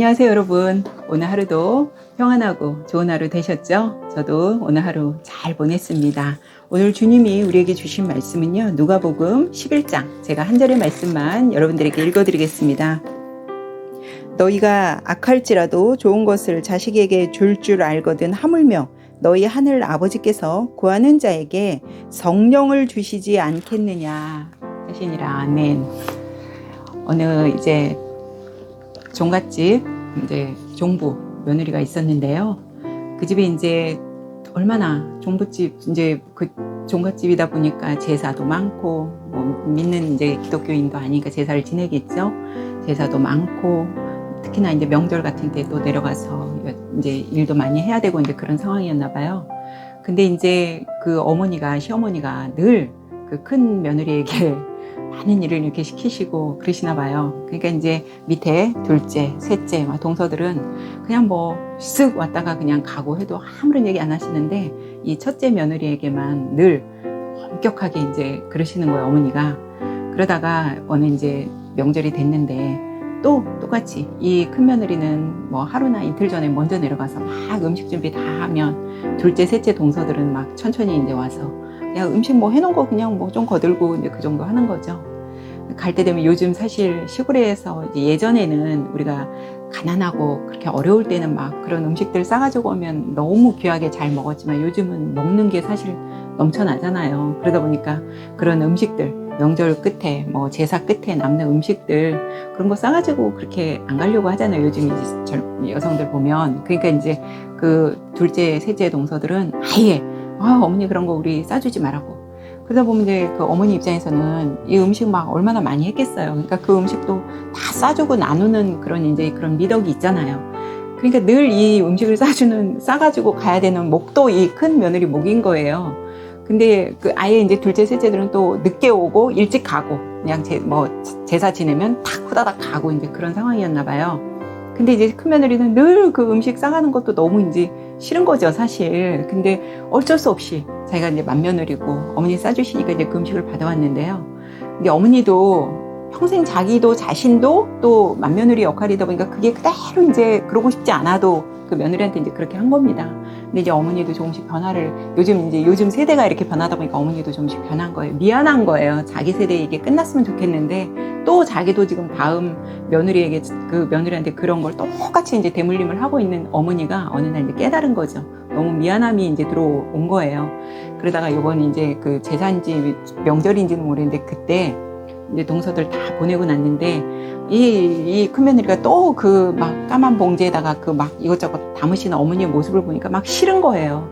안녕하세요 여러분. 오늘 하루도 평안하고 좋은 하루 되셨죠? 저도 오늘 하루 잘 보냈습니다. 오늘 주님이 우리에게 주신 말씀은요, 누가복음 11장, 제가 한 절의 말씀만 여러분들에게 읽어드리겠습니다. 너희가 악할지라도 좋은 것을 자식에게 줄 알거든 하물며 너희 하늘 아버지께서 구하는 자에게 성령을 주시지 않겠느냐 하시니라. 아멘. 어느 이제 종갓집 이제 종부 며느리가 있었는데요. 그 집에 이제 얼마나 종부집 이제 그 종갓집이다 보니까 제사도 많고 뭐 믿는 이제 기독교인도 아니니까 제사를 지내겠죠. 제사도 많고 특히나 이제 명절 같은 때 또 내려가서 이제 일도 많이 해야 되고 이제 그런 상황이었나 봐요. 근데 이제 그 어머니가 시어머니가 늘 그 큰 며느리에게 많은 일을 이렇게 시키시고 그러시나 봐요. 그러니까 이제 밑에 둘째, 셋째 동서들은 그냥 뭐 쓱 왔다가 그냥 가고 해도 아무런 얘기 안 하시는데 이 첫째 며느리에게만 늘 엄격하게 이제 그러시는 거예요, 어머니가. 그러다가 어느 이제 명절이 됐는데 또 똑같이 이 큰 며느리는 뭐 하루나 이틀 전에 먼저 내려가서 막 음식 준비 다 하면 둘째, 셋째 동서들은 막 천천히 이제 와서 그냥 음식 뭐 해놓은 거 그냥 뭐 좀 거들고 이제 그 정도 하는 거죠. 갈 때 되면 요즘 사실 시골에서 이제 예전에는 우리가 가난하고 그렇게 어려울 때는 막 그런 음식들 싸가지고 오면 너무 귀하게 잘 먹었지만 요즘은 먹는 게 사실 넘쳐나잖아요. 그러다 보니까 그런 음식들 명절 끝에 뭐 제사 끝에 남는 음식들 그런 거 싸가지고 그렇게 안 가려고 하잖아요. 요즘 이제 여성들 보면. 그러니까 이제 그 둘째, 셋째 동서들은 아예 어머니 그런 거 우리 싸주지 말라고. 그러다 보면 이제 그 어머니 입장에서는 이 음식 막 얼마나 많이 했겠어요. 그러니까 그 음식도 다 싸주고 나누는 그런 이제 그런 미덕이 있잖아요. 그러니까 늘 이 음식을 싸가지고 가야 되는 목도 이 큰 며느리 목인 거예요. 근데 그 아예 이제 둘째, 셋째들은 또 늦게 오고 일찍 가고 그냥 제사 지내면 탁 후다닥 가고 이제 그런 상황이었나 봐요. 근데 이제 큰 며느리는 늘 그 음식 싸가는 것도 너무 이제 싫은 거죠, 사실. 근데 어쩔 수 없이 자기가 이제 맏며느리고 어머니 싸주시니까 이제 그 음식을 받아왔는데요. 근데 어머니도 평생 자기도 자신도 또 맏며느리 역할이다 보니까 그게 그대로 이제 그러고 싶지 않아도 그 며느리한테 이제 그렇게 한 겁니다. 근데 이제 어머니도 조금씩 변화를 요즘 세대가 이렇게 변하다 보니까 어머니도 조금씩 변한 거예요. 미안한 거예요. 자기 세대에 이게 끝났으면 좋겠는데 또 자기도 지금 다음 며느리에게 그 며느리한테 그런 걸 똑같이 이제 대물림을 하고 있는 어머니가 어느 날 이제 깨달은 거죠. 너무 미안함이 이제 들어온 거예요. 그러다가 요번 이제 그 제사인지 명절인지는 모르겠는데 그때 이제 동서들 다 보내고 났는데 이 큰 며느리가 또 그 막 까만 봉지에다가 그 막 이것저것 담으시는 어머니의 모습을 보니까 막 싫은 거예요.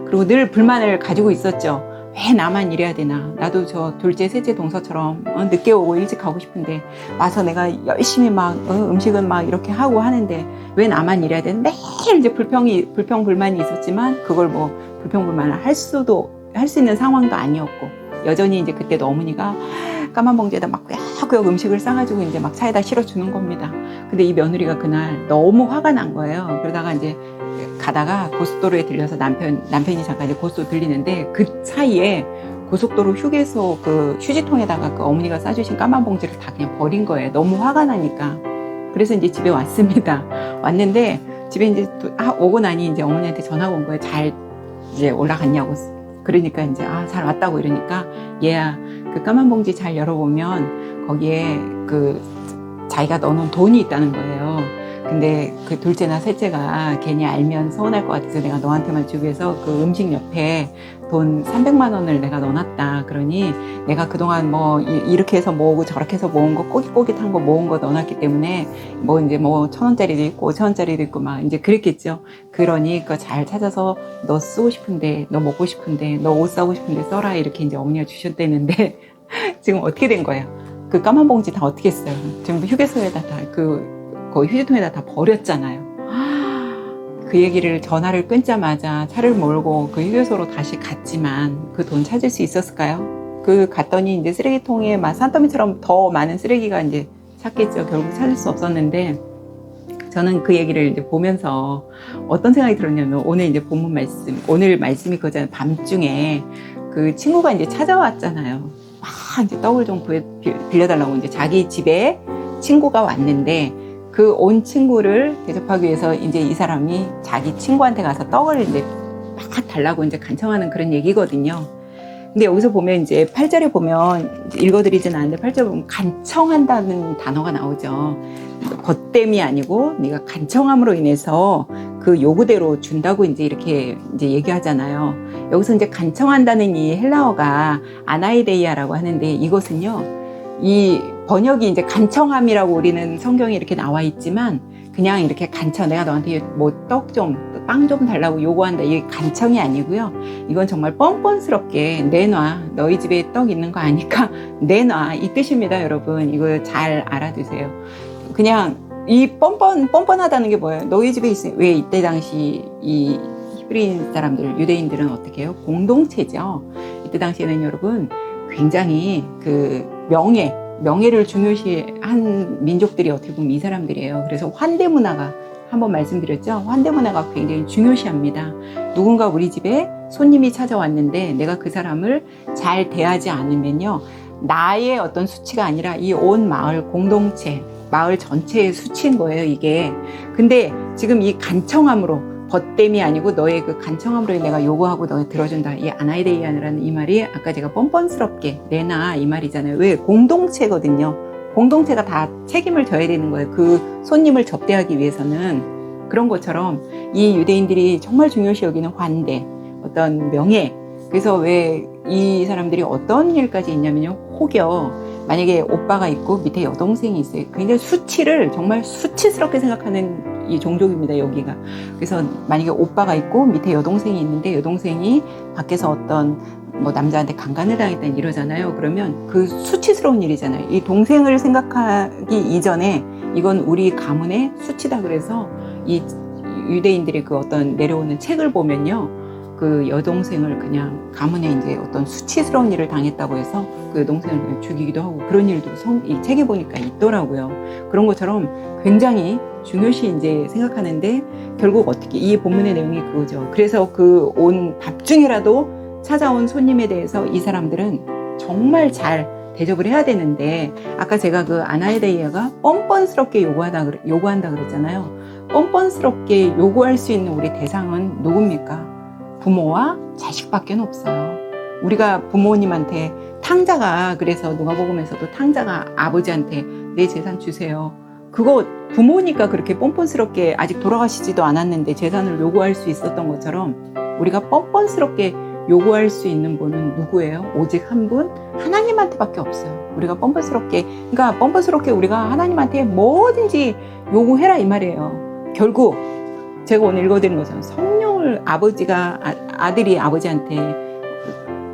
그리고 늘 불만을 가지고 있었죠. 왜 나만 이래야 되나? 나도 저 둘째, 셋째 동서처럼 늦게 오고 일찍 가고 싶은데 와서 내가 열심히 막 음식은 막 이렇게 하고 하는데 왜 나만 이래야 되나? 매일 이제 불평불만이 있었지만 그걸 뭐 불평불만을 할 수 있는 상황도 아니었고 여전히 이제 그때도 어머니가 까만 봉지에다 막 꾸역꾸역 음식을 싸가지고 이제 막 차에다 실어주는 겁니다. 근데 이 며느리가 그날 너무 화가 난 거예요. 그러다가 이제 가다가 고속도로에 들려서 남편이 잠깐 이제 고속도로 들리는데 그 사이에 고속도로 휴게소 그 휴지통에다가 그 어머니가 싸주신 까만 봉지를 다 그냥 버린 거예요. 너무 화가 나니까. 그래서 이제 집에 왔습니다. 왔는데 집에 이제 오고 나니 이제 어머니한테 전화가 온 거예요. 잘 이제 올라갔냐고. 그러니까 이제 잘 왔다고 이러니까 얘야 그 까만 봉지 잘 열어보면 거기에 그 자기가 넣어놓은 돈이 있다는 거예요. 근데 그 둘째나 셋째가 괜히 알면 서운할 것 같아서 내가 너한테만 주기 위해서 그 음식 옆에 돈 300만 원을 내가 넣어놨다. 그러니 내가 그동안 뭐 이렇게 해서 모으고 저렇게 해서 모은 거 꼬깃꼬깃한 거 모은 거 넣어놨기 때문에 뭐 이제 뭐 1,000원짜리도 있고 5,000원짜리도 있고 막 이제 그랬겠죠. 그러니 그거 잘 찾아서 너 쓰고 싶은데 너 먹고 싶은데 너 옷 사고 싶은데 써라 이렇게 이제 어머니가 주셨다는데 지금 어떻게 된 거예요? 그 까만 봉지 다 어떻게 했어요? 지금 휴게소에다 거기 휴지통에다 다 버렸잖아요. 그 얘기를 전화를 끊자마자 차를 몰고 그 휴게소로 다시 갔지만 그 돈 찾을 수 있었을까요? 그 갔더니 이제 쓰레기통에 막 산더미처럼 더 많은 쓰레기가 이제 찾겠죠. 결국 찾을 수 없었는데 저는 그 얘기를 이제 보면서 어떤 생각이 들었냐면 오늘 이제 본문 말씀, 오늘 말씀이 그거잖아요. 밤중에 그 친구가 이제 찾아왔잖아요. 막 이제 떡을 좀 빌려달라고 이제 자기 집에 친구가 왔는데 그 온 친구를 대접하기 위해서 이제 이 사람이 자기 친구한테 가서 떡을 이제 막 달라고 이제 간청하는 그런 얘기거든요. 근데 여기서 보면 이제 8절에 보면 읽어드리진 않는데 8절에 보면 간청한다는 단어가 나오죠. 벗됨이 아니고 네가 간청함으로 인해서 그 요구대로 준다고 이제 이렇게 이제 얘기하잖아요. 여기서 이제 간청한다는 이 헬라어가 아나이데이아라고 하는데 이것은요, 이 번역이 이제 간청함이라고 우리는 성경에 이렇게 나와 있지만 그냥 이렇게 간청, 내가 너한테 뭐 떡 좀, 빵 좀 달라고 요구한다, 이게 간청이 아니고요. 이건 정말 뻔뻔스럽게 내놔, 너희 집에 떡 있는 거 아니까 내놔, 이 뜻입니다. 여러분 이거 잘 알아두세요. 그냥 이 뻔뻔하다는 게 뭐예요? 너희 집에 있으니, 왜 이때 당시 이 히브리인 사람들, 유대인들은 어떻게 해요? 공동체죠. 이때 당시에는 여러분 굉장히 그 명예를 중요시한 민족들이 어떻게 보면 이 사람들이에요. 그래서 환대 문화가, 한번 말씀드렸죠? 환대 문화가 굉장히 중요시합니다. 누군가 우리 집에 손님이 찾아왔는데 내가 그 사람을 잘 대하지 않으면요, 나의 어떤 수치가 아니라 이 온 마을 공동체, 마을 전체의 수치인 거예요, 이게. 근데 지금 이 간청함으로, 벗됨이 아니고 너의 그 간청함으로 내가 요구하고 너가 들어준다, 이 아나이데이아라는 이 말이 아까 제가 뻔뻔스럽게 내놔 이 말이잖아요. 왜? 공동체거든요. 공동체가 다 책임을 져야 되는 거예요. 그 손님을 접대하기 위해서는. 그런 것처럼 이 유대인들이 정말 중요시 여기는 환대, 어떤 명예. 그래서 왜 이 사람들이 어떤 일까지 있냐면요, 혹여 만약에 오빠가 있고 밑에 여동생이 있어요. 굉장히 수치를 정말 수치스럽게 생각하는 이 종족입니다, 여기가. 그래서 만약에 오빠가 있고 밑에 여동생이 있는데 여동생이 밖에서 어떤 뭐 남자한테 강간을 당했다 이러잖아요. 그러면 그 수치스러운 일이잖아요. 이 동생을 생각하기 이전에 이건 우리 가문의 수치다. 그래서 이 유대인들의 그 어떤 내려오는 책을 보면요, 그 여동생을 그냥 가문에 이제 어떤 수치스러운 일을 당했다고 해서 그 여동생을 그냥 죽이기도 하고, 그런 일도 이 책에 보니까 있더라고요. 그런 것처럼 굉장히 중요시 이제 생각하는데, 결국 어떻게, 이 본문의 내용이 그거죠. 그래서 그 온 밥중에라도 찾아온 손님에 대해서 이 사람들은 정말 잘 대접을 해야 되는데, 아까 제가 그 아나이데이아가 뻔뻔스럽게 요구한다 그랬잖아요. 뻔뻔스럽게 요구할 수 있는 우리 대상은 누굽니까? 부모와 자식밖에 없어요. 우리가 부모님한테 탕자가, 그래서 누가복음에서도 탕자가 아버지한테 내 재산 주세요. 그거 부모니까 그렇게 뻔뻔스럽게, 아직 돌아가시지도 않았는데 재산을 요구할 수 있었던 것처럼 우리가 뻔뻔스럽게 요구할 수 있는 분은 누구예요? 오직 한 분, 하나님한테밖에 없어요. 우리가 그러니까 뻔뻔스럽게 우리가 하나님한테 뭐든지 요구해라 이 말이에요. 결국 제가 오늘 읽어드린 것처럼 성령을, 아들이 아버지한테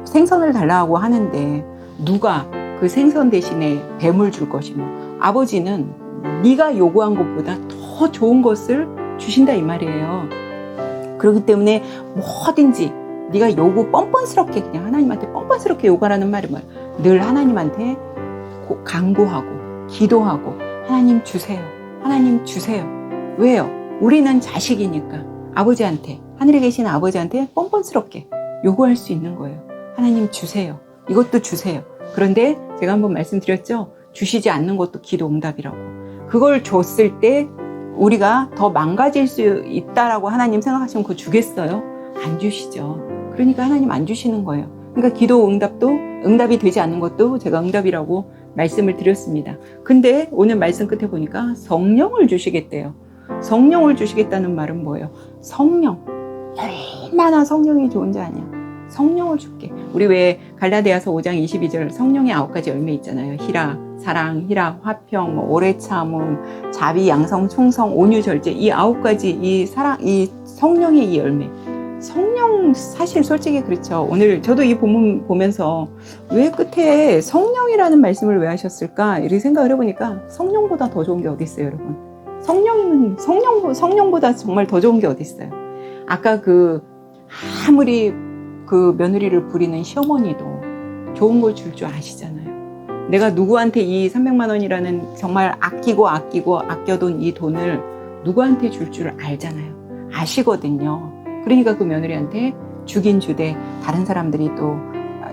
생선을 달라고 하는데 누가 그 생선 대신에 뱀을 줄 것이며, 아버지는 네가 요구한 것보다 더 좋은 것을 주신다 이 말이에요. 그렇기 때문에 뭐든지 네가 뻔뻔스럽게, 그냥 하나님한테 뻔뻔스럽게 요구하라는 말은 뭐야? 늘 하나님한테 간구하고 기도하고 하나님 주세요, 하나님 주세요. 왜요? 우리는 자식이니까 아버지한테, 하늘에 계신 아버지한테 뻔뻔스럽게 요구할 수 있는 거예요. 하나님 주세요, 이것도 주세요. 그런데 제가 한번 말씀드렸죠, 주시지 않는 것도 기도 응답이라고. 그걸 줬을 때 우리가 더 망가질 수 있다라고 하나님 생각하시면 그거 주겠어요? 안 주시죠. 그러니까 하나님 안 주시는 거예요. 그러니까 기도 응답이 되지 않는 것도 제가 응답이라고 말씀을 드렸습니다. 근데 오늘 말씀 끝에 보니까 성령을 주시겠대요. 성령을 주시겠다는 말은 뭐예요? 성령, 얼마나 성령이 좋은지 아냐? 성령을 줄게. 우리 왜 갈라디아서 5장 22절 성령의 9가지 열매 있잖아요. 희락, 사랑, 희락, 화평, 오래 참음, 자비, 양성, 충성, 온유, 절제. 이 9가지 이 사랑, 이 성령의 이 열매. 성령, 사실 솔직히 그렇죠. 오늘 저도 이 본문 보면서 왜 끝에 성령이라는 말씀을 왜 하셨을까 이렇게 생각을 해보니까 성령보다 더 좋은 게 어디 있어요, 여러분? 성령이면 성령보다 정말 더 좋은 게 어디 있어요? 아까 아무리 그 며느리를 부리는 시어머니도 좋은 걸 줄 줄 아시잖아요. 내가 누구한테 이 300만 원이라는 정말 아껴둔 이 돈을 누구한테 줄 줄 알잖아요. 아시거든요. 그러니까 그 며느리한테 주긴 주되 다른 사람들이 또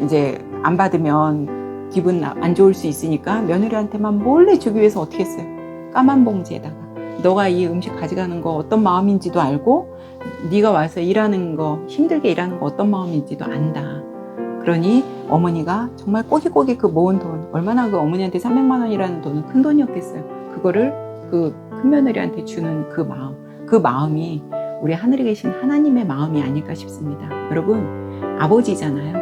이제 안 받으면 기분 안 좋을 수 있으니까 며느리한테만 몰래 주기 위해서 어떻게 했어요? 까만 봉지에다가 너가 이 음식 가져가는 거 어떤 마음인지도 알고 네가 와서 일하는 거 힘들게 일하는 거 어떤 마음인지도 안다. 그러니 어머니가 정말 꼬깃꼬깃 그 모은 돈, 얼마나 그 어머니한테 300만 원이라는 돈은 큰 돈이었겠어요. 그거를 그 큰며느리한테 주는 그 마음이 우리 하늘에 계신 하나님의 마음이 아닐까 싶습니다. 여러분, 아버지잖아요.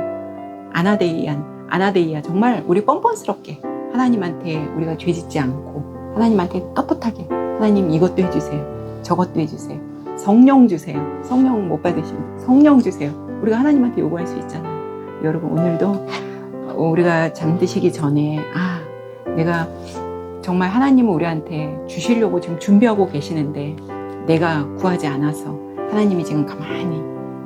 아나데이아 정말 우리 뻔뻔스럽게 하나님한테 우리가 죄짓지 않고 하나님한테 떳떳하게 하나님 이것도 해주세요. 저것도 해주세요. 성령 주세요. 성령 못 받으시면 성령 주세요. 우리가 하나님한테 요구할 수 있잖아요. 여러분, 오늘도 우리가 잠드시기 전에 내가 정말 하나님은 우리한테 주시려고 지금 준비하고 계시는데 내가 구하지 않아서 하나님이 지금 가만히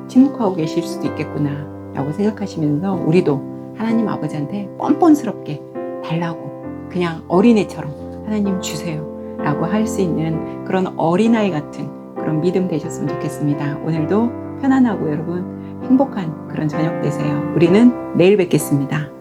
침묵하고 계실 수도 있겠구나 라고 생각하시면서 우리도 하나님 아버지한테 뻔뻔스럽게 달라고 그냥 어린애처럼 하나님 주세요 라고 할 수 있는 그런 어린아이 같은 그런 믿음 되셨으면 좋겠습니다. 오늘도 편안하고 여러분 행복한 그런 저녁 되세요. 우리는 내일 뵙겠습니다.